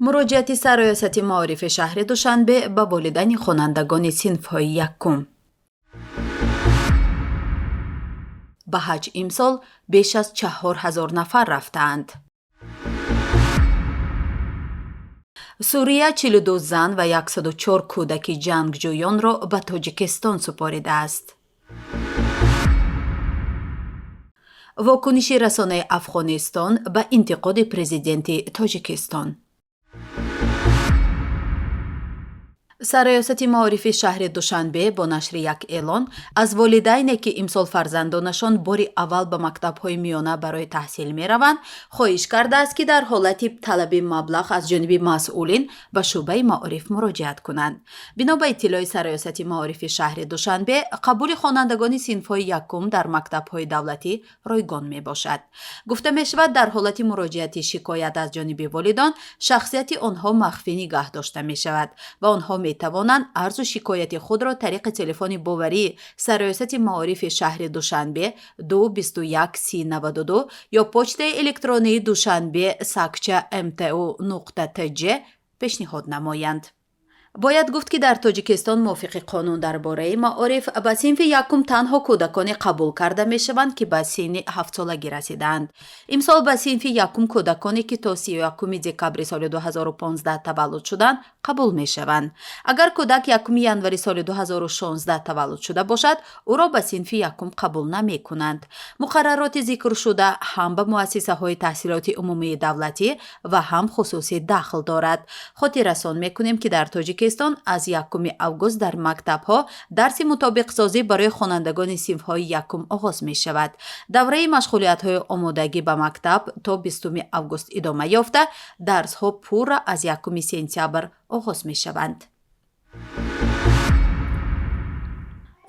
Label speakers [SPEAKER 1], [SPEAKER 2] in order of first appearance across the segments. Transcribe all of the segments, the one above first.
[SPEAKER 1] муроҷиати сароясати маорифи шаҳри душанбе ба волидайни хонандагони синфҳои якум. ба ҳаҷ имсол беш аз 4000 нафар рафтаанд. сурия 42 зан ва 104 кӯдаки ҷангҷӯёнро ба тоҷикистон супоридааст. вокуниши расонаи афғонистон ба интиқоди президенти тоҷикистон. сароясати маорифи шаҳри душанбе бо нашри як эълон аз волидайне ки имсол фарзандонашон бори аввал ба мактабҳои миёна барои таҳсил мераванд хоҳиш кардааст ки дар ҳолати талаби маблағ аз ҷониби масъулин ба шӯъбаи маориф муроҷиат кунанд. бино ба иттилои сароясати маорифи шаҳри душанбе қабули хонандагони синфҳои якум дар мактабҳои давлатӣ ройгон мебошад. гуфта мешавад дар ҳолати муроҷиати шикоят аз ҷониби волидон шахсияти онҳо махфӣ нигаҳ дошта мешавад ва онҳо метавонанд арзу шикояти худро тариқи телефони боварии сароясати маорифи шаҳри душанбе 221 3092 ё почтаи электронии dushanbe@mtu.tj пешниҳод намоянд. бояд гуфт ки дар тоҷикистон мувофиқи қонун дар бораи маориф ба синфи якум танҳо кӯдаконе қабул карда мешаванд ки ба синни 7-солагӣ расидаанд. имсол ба синфи якум кӯдаконе ки то 31 декабри соли 2015 таваллуд шуданд қабул мешаванд. агар кӯдак 1 январи соли 2016 таваллуд шуда бошад ӯро ба синфи якум қабул намекунанд. муқаррароти зикршуда ҳам ба муассисаҳои таҳсилоти умумии давлатӣ ва ҳам хусусӣ дахл дорад. хотиррасон мекунем ки дар тоҷикистон аз 1 август дар мактабҳо дарси мутобиқсозӣ барои хонандагони синфҳои якум оғоз мешавад. давраи машғулиятҳои омодагӣ ба мактаб то 20 август идома ёфта дарсҳо пурра аз 1 сентябр оғоз мешаванд.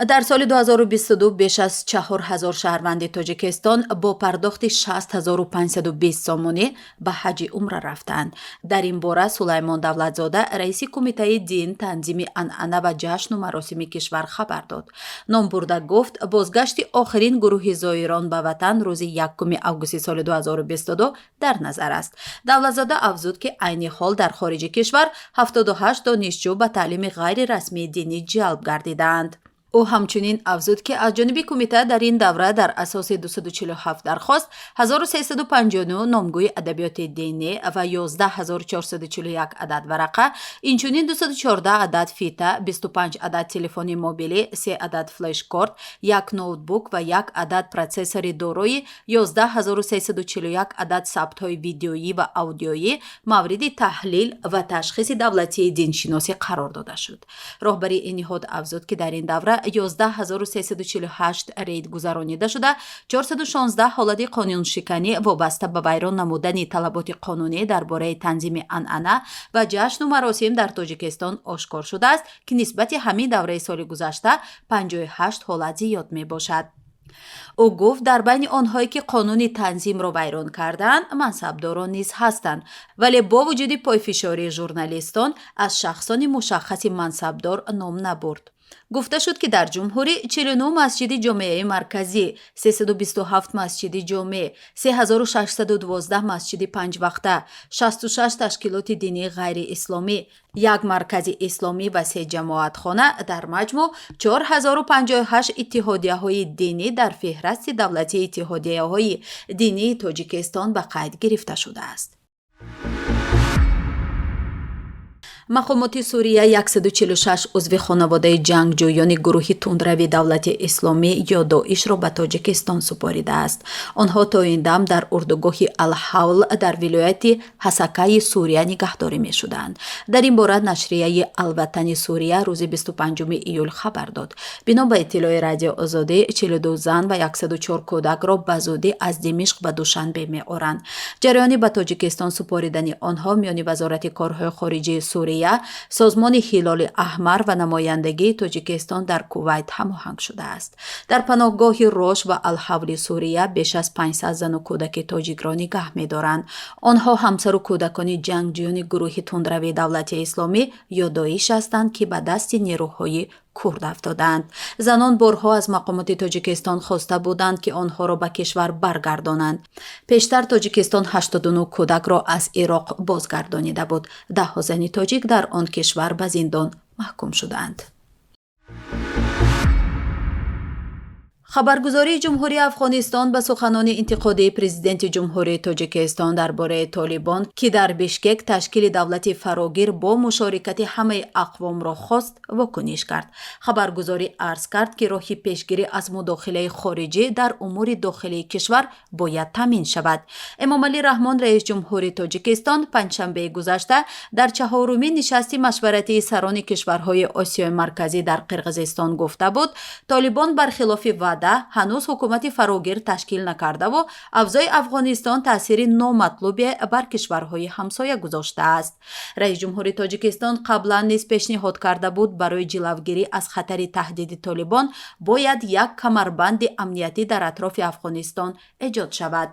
[SPEAKER 1] дар соли 2022 беш аз 4000 шаҳрванди тоҷикистон бо пардохти 6520 сомонӣ ба ҳаҷи умра рафтанд. дар ин бора сулаймон давлатзода раиси кумитаи дин, танзими анъана ва ҷашну маросими кишвар хабар дод. ном бурда гуфт бозгашти охирин гурӯҳи зоирон ба ватан рӯзи 1 августи соли 2022 дар назар аст. давлатзода афзуд ки айни ҳол дар хориҷи кишвар 78 донишҷӯ ба таълими ғайрирасмии динӣ ҷалб гардидаанд. ӯ ҳамчунин афзуд ки аз ҷониби кумита дар ин давра дар асоси 247 дархост 1359 номгӯи адабиёти динӣ ва 11441 адад варақа, инчунин 214 адад фита, 25 адад телефони мобилӣ, 3 адад флешкорт, 1 ноутбук ва 1 адад протсессори дорои 11341 адад сабтҳои видеоӣ ва аудиоӣ мавриди таҳлил ва ташхиси давлатии диншиносӣ қарор дода шуд. роҳбари ин ниҳод афзуд ки дар ин давра 11348 рейд гузаронида шуда 416 ҳолати қонуншиканӣ вобаста ба вайрон намудани талаботи қонунӣ дар бораи танзими анъана ва ҷашну маросим дар тоҷикистон ошкор шудааст ки нисбати ҳамин давраи соли гузашта 58 ҳолат зиёд мебошад. ӯ гуфт дар байни онҳое ки қонуни танзимро вайрон кардаанд мансабдорон низ ҳастанд, вале бо вуҷуди пойфишори журналистон аз шахсони мушаххаси мансабдор ном набурд. гуфта шуд ки дар ҷумҳурӣ 49 масҷиди ҷомеаи марказӣ, 327 масҷиди ҷомеъ, 3612 масҷиди панҷвақта, 66 ташкилоти динии ғайриисломӣ, 1 маркази исломӣ ва 3 ҷамоатхона дар маҷмӯъ 4058 иттиҳодияҳои динӣ дар феҳрасти давлатии иттиҳодияҳои динии тоҷикистон ба қайд гирифта шудааст. мақомоти сурия 146 узви хонаводаи ҷангҷӯёни гурӯҳи тундрави давлати исломӣ ё доишро ба тоҷикистон супоридааст. онҳо то ин дам дар урдугоҳи Ал-Ҳавл дар вилояти Ҳасакаи Сурия нигаҳдорӣ мешуданд. дар ин бора нашрияи Алватани Сурия рӯзи 25 июл хабар дод. бино ба иттилои радио Озодӣ 42 зан ва 104 кӯдакро ба зудӣ аз Димишқ ба Душанбе меоранд. ҷараёни ба тоҷикистон супоридани онҳо миёни вазорати корҳои хориҷии Сурия, созмони ҳилоли аҳмар ва намояндагии тоҷикистон дар Кувайт ҳамоҳанг шудааст. дар паноҳгоҳи Рош ва Ал-Ҳавли Сурия беш аз 500 зану кӯдаки тоҷикро нигаҳ медоранд. онҳо ҳамсару кӯдакони ҷангҷӯёни гурӯҳи тундрави давлати исломӣ ё доиш ҳастанд ки ба дасти нерӯҳои курд афтоданд. Занон борҳо аз мақомоти Тоҷикистон хоста буданд ки онҳоро ба кишвар баргардонанд. пештар Тоҷикистон 89 кӯдакро аз Ироқ бозгардонида буд. даҳҳо зани тоҷик дар он кишвар ба зиндон маҳкум шуданд. хабаргузории ҷумҳурии Афғонистон ба суханони интиқодии президенти ҷумҳурии Тоҷикистон дар бораи Толибон ки дар Бишкек ташкили давлати фарогир бо мушорикати ҳамаи ақвомро хост вокуниш кард. хабаргузорӣ арз кард ки роҳи пешгирӣ аз мудохилаи хориҷӣ дар умури дохилии кишвар бояд таъмин шавад. Эмомалӣ Раҳмон раис ҷумҳурии Тоҷикистон панҷшанбеи гузашта дар чаҳорумин нишасти машваратии сарони кишварҳои Осиёи марказӣ дар Қирғизистон гуфта буд, Толибон бархилофи ҳанӯз ҳукумати фарогир ташкил накардаву авзои Афғонистон таъсири номатлубе бар кишварҳои ҳамсоя гузоштааст. раис ҷумҳурии Тоҷикистон қаблан низ пешниҳод карда буд барои ҷилавгирӣ аз хатари таҳдиди Толибон бояд як камарбанди амниятӣ дар атрофи Афғонистон эҷод шавад.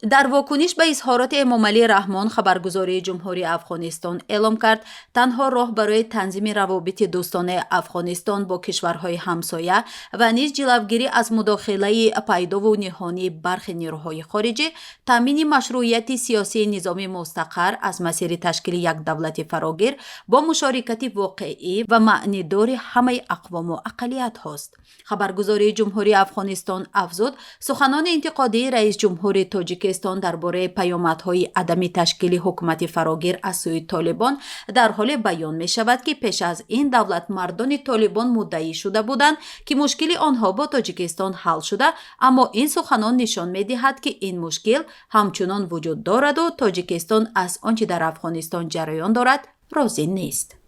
[SPEAKER 1] дар вокуниш ба изҳороти Эмомалӣ Раҳмон хабаргузории ҷумҳурии Афғонистон эълом кард, танҳо роҳ барои танзими равобити дӯстонаи Афғонистон бо кишварҳои ҳамсоя ва низ ҷилавгирӣ аз мудохилаи пайдову ниҳонии бархи нерӯҳои хориҷӣ, таъмини машрӯъияти сиёсии низоми мустақар аз масири ташкили як давлати фарогир бо мушорикати воқеӣ ва маънидори ҳамаи ақвому ақалиятҳост. хабаргузории ҷумҳурии Афғонистон афзуд, суханони интиқодии раис ҷумҳурии Тоҷикистон дар бораи паёмадҳои адами ташкили ҳукумати фарогир аз сӯи Толибон дар ҳоле баён мешавад ки пеш аз ин давлатмардони Толибон муддаӣ шуда буданд ки мушкили онҳо бо Тоҷикистон ҳал шуда, аммо ин суханон нишон медиҳад ки ин мушкил ҳамчунон вуҷуд дораду Тоҷикистон аз он чи дар Афғонистон ҷараён дорад розӣ нест.